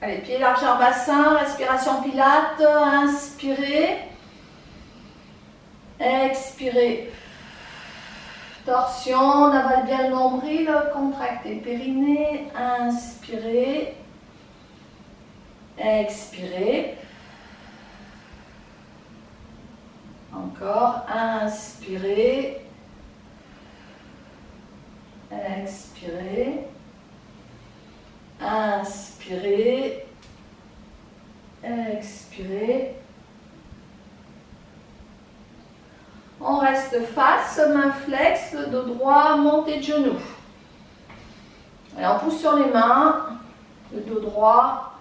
Allez, pieds largeur bassin, respiration pilates, inspirez. Expirez. Torsion, on avale bien le nombril, contractez le périnée, inspirez. Expirez. Encore, inspirez. Expirez. Inspirez. Expirez. On reste face, main flex, le dos droit, montée de genoux. Et on pousse sur les mains, le dos droit.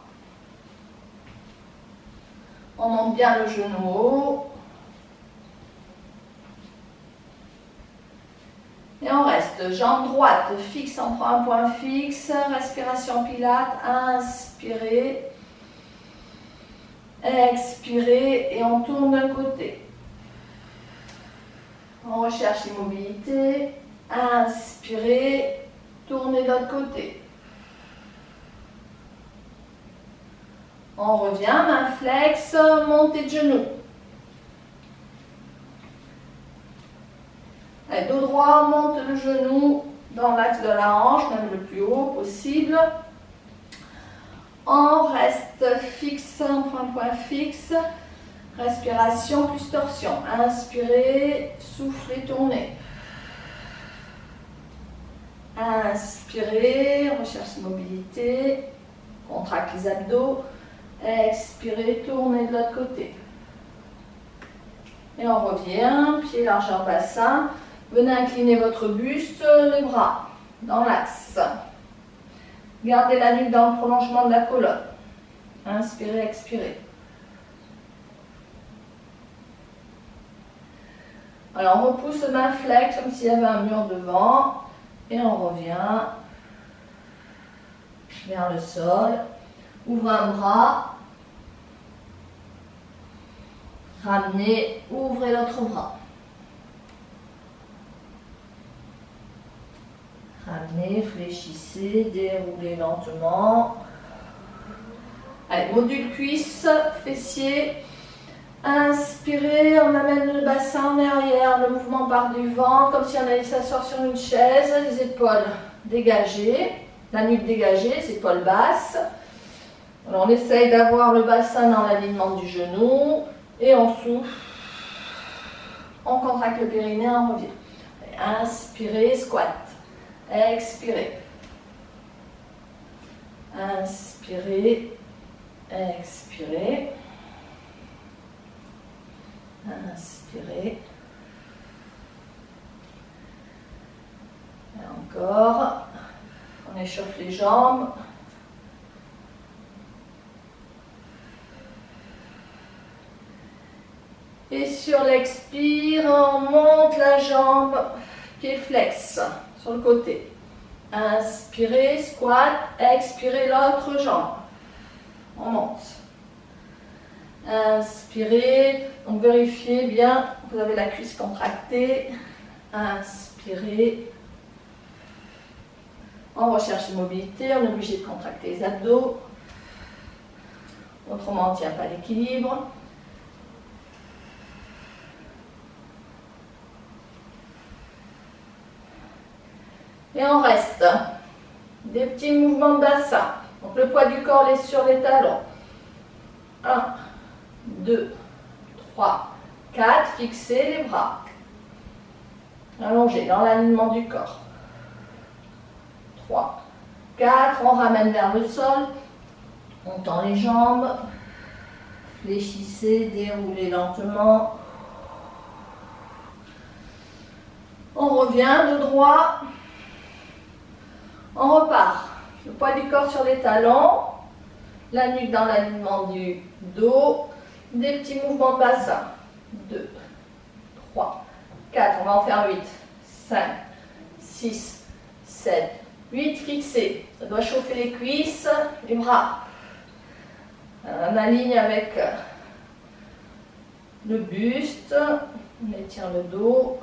On monte bien le genou haut. Et on reste, jambe droite fixe, on prend un point fixe, respiration pilates, inspirez, expirez et on tourne d'un côté. On recherche l'immobilité, inspirez, tournez de l'autre côté. On revient, main flex, montée de genoux. Allez, dos droit, on monte le genou dans l'axe de la hanche, même le plus haut possible. On reste fixe, on prend un point fixe. Respiration plus torsion. Inspirez, soufflez, tournez. Inspirez, on recherche mobilité. Contracte les abdos. Expirez, tournez de l'autre côté. Et on revient, pied largeur bassin. Venez incliner votre buste, les bras dans l'axe. Gardez la nuque dans le prolongement de la colonne. Inspirez, expirez. Alors on repousse main flex comme s'il y avait un mur devant. Et on revient vers le sol. Ouvre un bras. Ramenez, ouvrez l'autre bras. Ramenez, fléchissez, déroulez lentement. Allez, module cuisse, fessier. Inspirez, on amène le bassin en arrière, le mouvement part du ventre, comme si on allait s'asseoir sur une chaise, les épaules dégagées, la nuque dégagée, les épaules basses. Alors on essaye d'avoir le bassin dans l'alignement du genou et on souffle. On contracte le périnée, on revient. Inspirez, squat. Expirez. Inspirez. Expirez. Inspirez. Et encore. On échauffe les jambes. Et sur l'expire, on monte la jambe, pied flex sur le côté. Inspirez, squat, expirez l'autre jambe. On monte. Inspirez, donc vérifiez bien, vous avez la cuisse contractée. Inspirez. On recherche l'immobilité, on est obligé de contracter les abdos. Autrement, on ne tient pas l'équilibre. Et on reste. Des petits mouvements de bassin. Donc le poids du corps est sur les talons. 1, 2, 3, 4. Fixez les bras. Allongez dans l'alignement du corps. 3, 4. On ramène vers le sol. On tend les jambes. Fléchissez, déroulez lentement. On revient de droit. On repart. Le poids du corps sur les talons. La nuque dans l'alignement du dos. Des petits mouvements de bassin. 2, 3, 4. On va en faire 8, 5, 6, 7, 8. Fixez. Ça doit chauffer les cuisses, les bras. On aligne avec le buste. On étire le dos.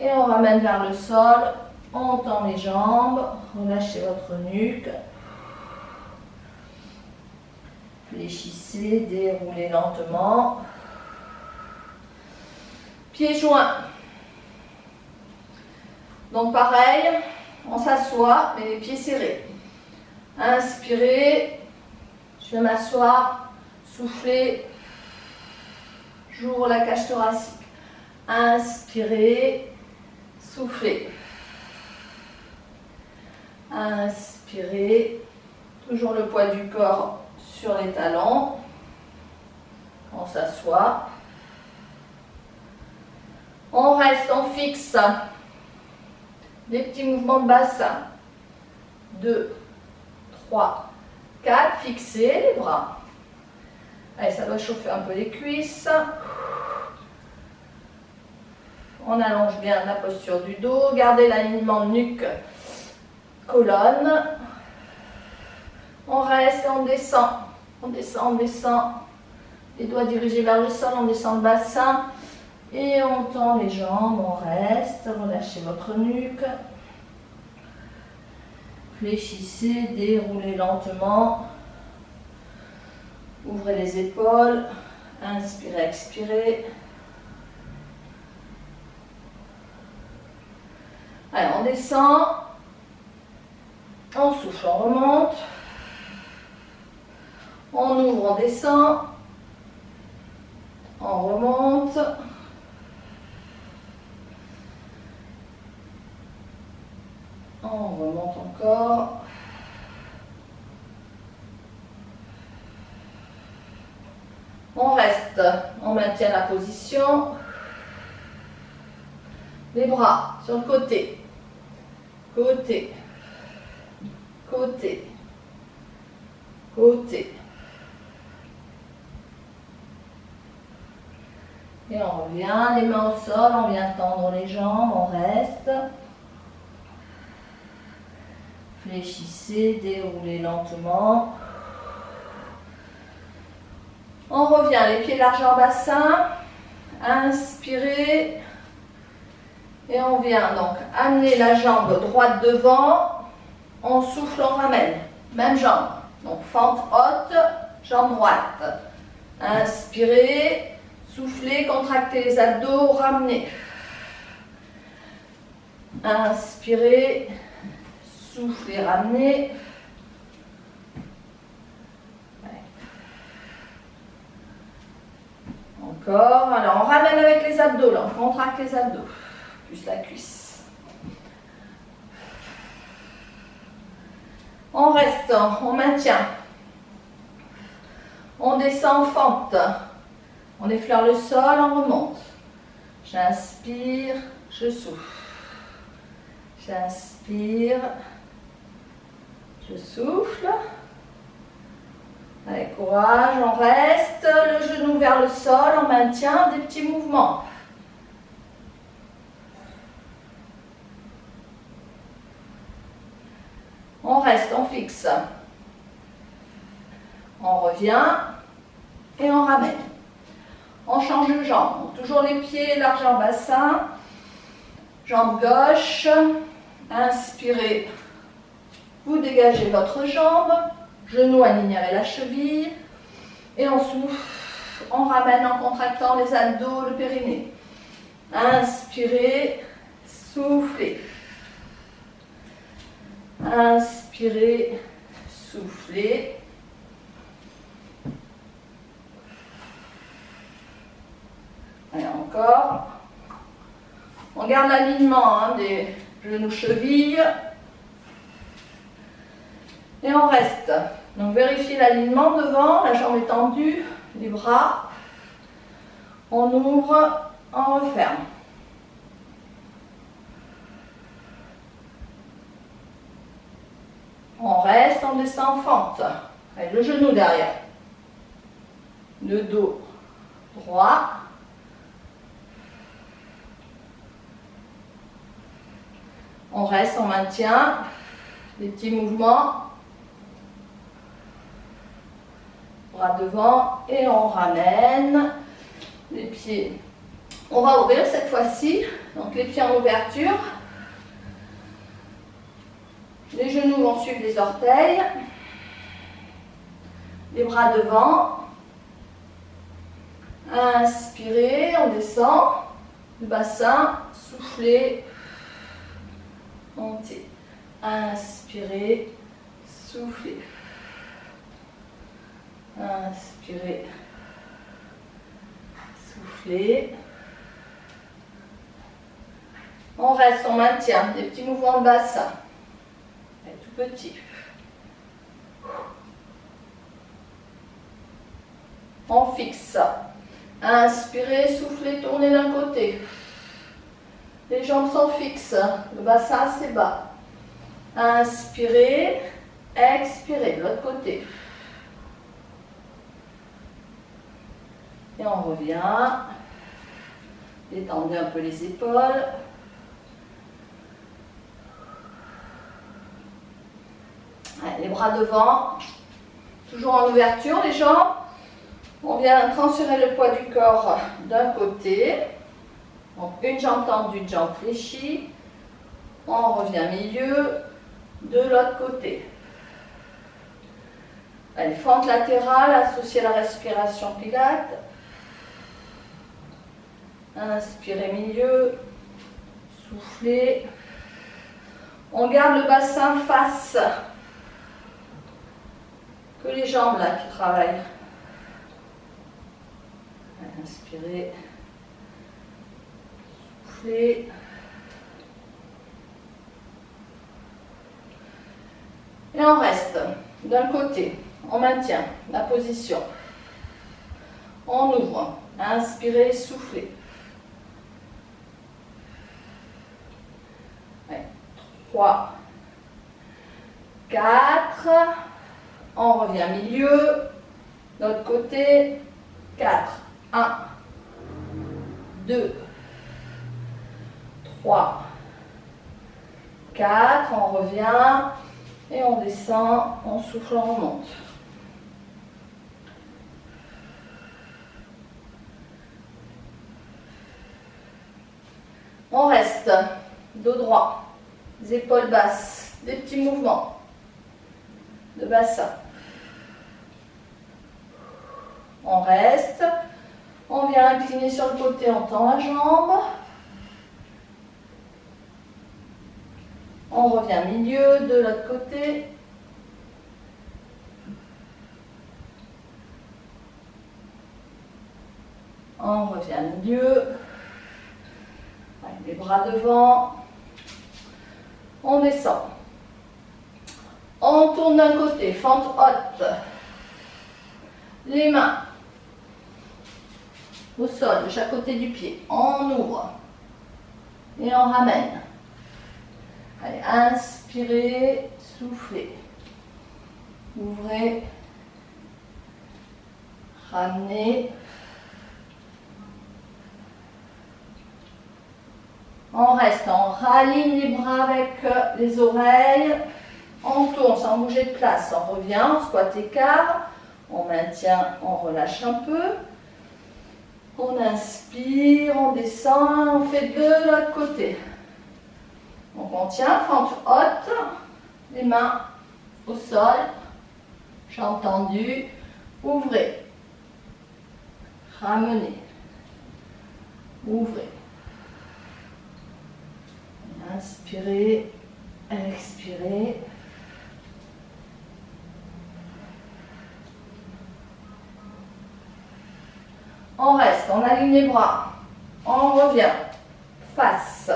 Et on ramène vers le sol. On tend les jambes. Relâchez votre nuque. Fléchissez, déroulez lentement. Pieds joints. Donc pareil, on s'assoit, mais les pieds serrés. Inspirez, je vais m'asseoir, soufflez, j'ouvre la cage thoracique. Inspirez, soufflez. Inspirez, toujours le poids du corps sur les talons. On s'assoit. On reste, on fixe. Des petits mouvements de bassin. 2, 3, 4. Fixez les bras. Allez, ça doit chauffer un peu les cuisses. On allonge bien la posture du dos. Gardez l'alignement nuque, colonne. On reste et on descend. On descend, on descend. Les doigts dirigés vers le sol, on descend le bassin. Et on tend les jambes, on reste, relâchez votre nuque. Fléchissez, déroulez lentement. Ouvrez les épaules. Inspirez, expirez. Allez, on descend. On souffle, on remonte. On ouvre, on descend. On remonte. On remonte encore. On reste, on maintient la position. Les bras sur le côté. Côté. Côté. Côté. Et on revient, les mains au sol, on vient tendre les jambes, on reste. Fléchissez, déroulez lentement. On revient, les pieds largeur bassin. Inspirez. Et on vient donc amener la jambe droite devant. On souffle, on ramène. Même jambe. Donc fente haute, jambe droite. Inspirez. Soufflez, contractez les abdos, ramenez. Inspirez. Soufflez, ramenez. Encore. Alors, on ramène avec les abdos. Là, on contracte les abdos. Plus la cuisse. On reste. On maintient. On descend en fente. On effleure le sol, on remonte. J'inspire, je souffle. J'inspire, je souffle. Allez, courage, on reste. Le genou vers le sol, on maintient des petits mouvements. On reste, on fixe. On revient et on ramène. On change de jambe. Donc, toujours les pieds, largeur bassin. Jambe gauche. Inspirez. Vous dégagez votre jambe. Genou aligné avec la cheville. Et on souffle. On ramène en contractant les abdos, le périnée. Inspirez. Soufflez. Inspirez. Soufflez. Allez, encore. On garde l'alignement des genoux-chevilles. Et on reste. Donc vérifiez l'alignement devant, la jambe est tendue, les bras. On ouvre, on referme. On reste, on descend en fente. Allez, le genou derrière. Le dos droit. On reste, on maintient des petits mouvements. Bras devant et on ramène les pieds. On va ouvrir cette fois-ci. Donc les pieds en ouverture. Les genoux vont suivre les orteils. Les bras devant. Inspirez, on descend. Le bassin, soufflez. Montez. Inspirez, soufflez. Inspirez, soufflez. On reste, on maintient des petits mouvements de bassin. Tout petit. On fixe. Inspirez, soufflez, tournez d'un côté. Les jambes sont fixes. Le bassin assez bas. Inspirez, expirez de l'autre côté. Et on revient. Détendez un peu les épaules. Les bras devant. Toujours en ouverture, les jambes. On vient transférer le poids du corps d'un côté. Donc une jambe tendue, une jambe fléchie. On revient milieu de l'autre côté. Allez, fente latérale associée à la respiration pilates. Inspirez milieu. Soufflez. On garde le bassin face. Que les jambes là qui travaillent. Inspirez. Soufflez. Et on reste d'un côté. On maintient la position. On ouvre. Inspirez, soufflez. 3, 4. On revient milieu. L'autre côté. 4. 1, 2, 3, 4. On revient. Et on descend. On souffle, on remonte. On reste. Dos droit. Les épaules basses. Des petits mouvements de bassin. On reste. On vient incliner sur le côté, on tend la jambe. On revient milieu de l'autre côté. On revient milieu. Avec les bras devant. On descend. On tourne d'un côté, fente haute. Les mains au sol de chaque côté du pied. On ouvre. Et on ramène. Allez, inspirez, soufflez. Ouvrez. Ramenez. On reste, on raligne les bras avec les oreilles. On tourne sans bouger de place. On revient, on squat écart. On maintient, on relâche un peu. On inspire, on descend, on fait de l'autre côté. Donc on tient, fente haute, les mains au sol, jambes tendues, ouvrez, ramenez, ouvrez. Inspirez, expirez. On reste, on aligne les bras, on revient, face,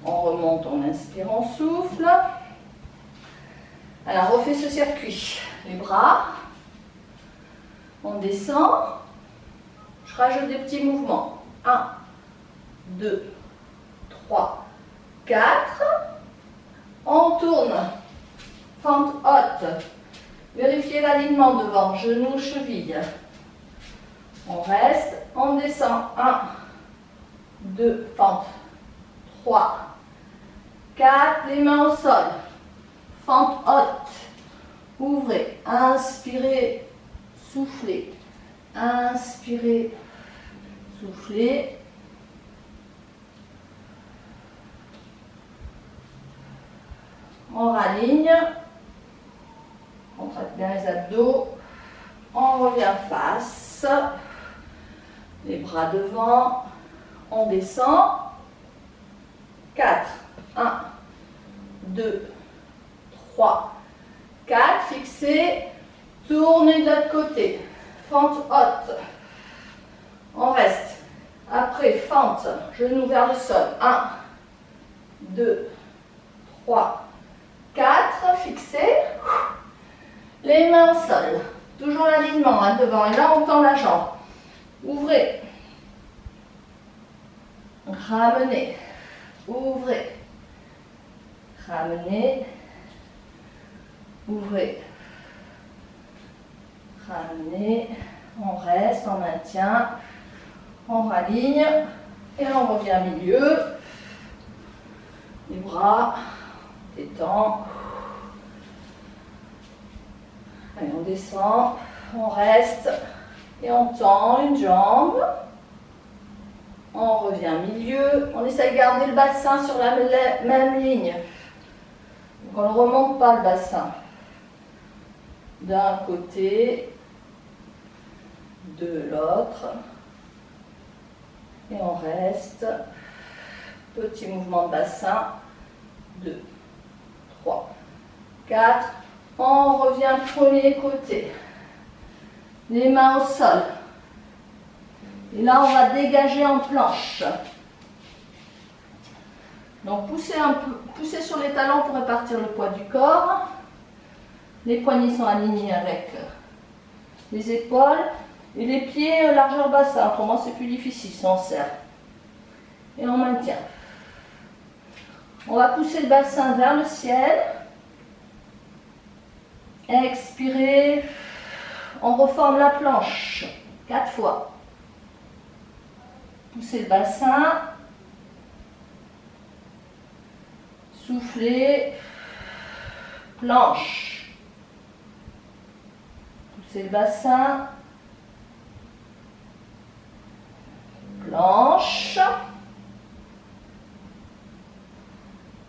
on remonte, on inspire, on souffle. Alors, on refait ce circuit, les bras, on descend, je rajoute des petits mouvements, 1, 2, 3, 4, on tourne, fente haute, vérifiez l'alignement devant, genoux, chevilles. On reste, on descend, 1, 2, fente, 3, 4, les mains au sol, fente haute, ouvrez, inspirez, soufflez, inspirez, soufflez. On raligne, on traite bien les abdos. On revient face. Les bras devant. On descend. 4. 1, 2, 3, 4. Fixez. Tournez de l'autre côté. Fente haute. On reste. Après, fente. Genou vers le sol. 1, 2, 3, 4. Fixez. Les mains au sol. Toujours l'alignement devant. Et là, on tend la jambe. Ouvrez. Ramenez. Ouvrez. Ramenez. Ouvrez. Ramenez. On reste, on maintient. On raligne. Et on revient au milieu. Les bras. Détend. Allez, on descend. On reste. Et on tend une jambe. On revient au milieu. On essaie de garder le bassin sur la même ligne. Donc on ne remonte pas le bassin. D'un côté, de l'autre. Et on reste. Petit mouvement de bassin. 2, 3, 4. On revient premier côté. Les mains au sol. Et là, on va dégager en planche. Donc, poussez un peu, poussez sur les talons pour répartir le poids du corps. Les poignets sont alignés avec les épaules. Et les pieds, largeur bassin. Autrement, c'est plus difficile si on serre. Et on maintient. On va pousser le bassin vers le ciel. Expirez. On reforme la planche. 4 fois. Poussez le bassin. Soufflez. Planche. Poussez le bassin. Planche.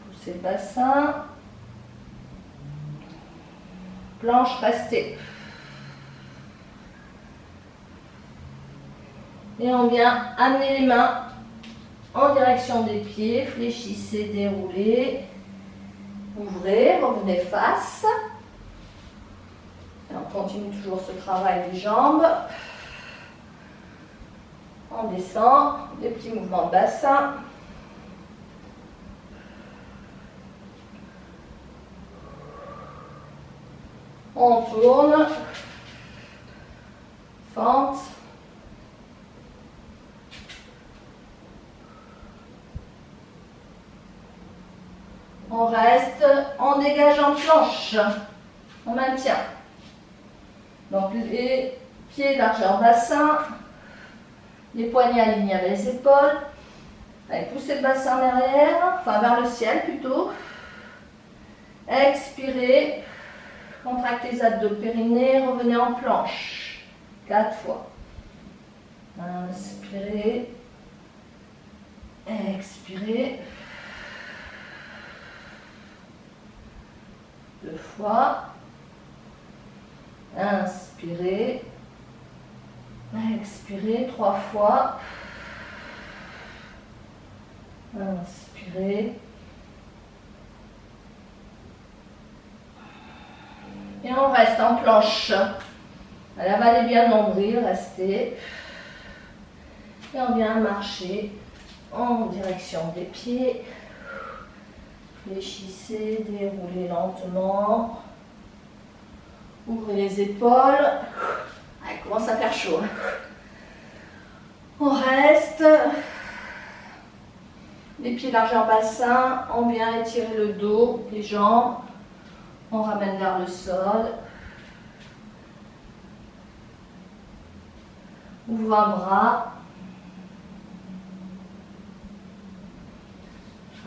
Poussez le bassin. Planche, restez. Et on vient amener les mains en direction des pieds. Fléchissez, déroulez. Ouvrez, revenez face. Et on continue toujours ce travail des jambes. On descend, des petits mouvements de bassin. On tourne. Fente. On reste, on dégage en planche. On maintient. Donc les pieds largeur bassin. Les poignets alignés avec les épaules. Allez, poussez le bassin derrière, enfin vers le ciel plutôt. Expirez. Contractez les abdos périnée, revenez en planche. 4 fois. Inspirez. Expirez. 2 fois. Inspirez. Expirez 3 fois. Inspirez. Et on reste en planche. Allez, avalez bien le nombril, restez. Et on vient marcher en direction des pieds. Fléchissez, déroulez lentement. Ouvrez les épaules. Il commence à faire chaud. On reste. Les pieds largeur bassin. On vient étirer le dos, les jambes. On ramène vers le sol. Ouvre un bras.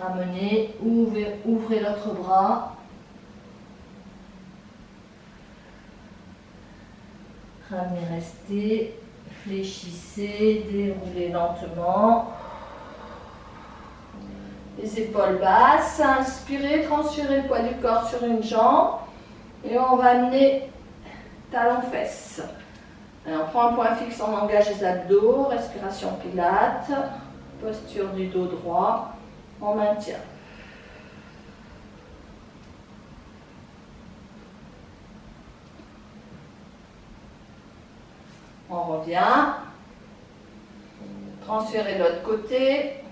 Ramenez, ouvrez l'autre bras. Ramenez, restez. Fléchissez, déroulez lentement. Les épaules basses. Inspirez, transférez le poids du corps sur une jambe. Et on va amener talon-fesses. Alors, on prend un point fixe, on engage les abdos, respiration pilates, posture du dos droit, on maintient. On revient. Transférer de l'autre côté.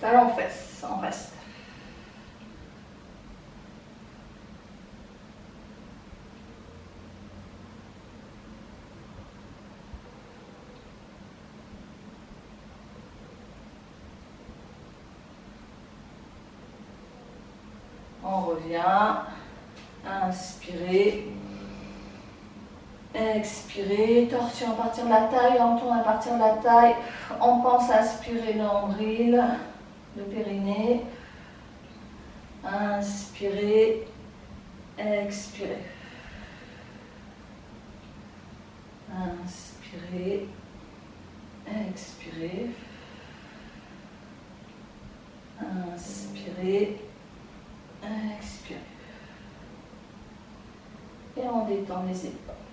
Talon fesses, on reste. On revient. Inspirez. Expirez. Torsion à partir de la taille. On tourne à partir de la taille. On pense à aspirer le nombril, le périnée. Inspirez. Expirez. Inspirez. Expirez. Inspirez. Expirez. Et on détend les épaules.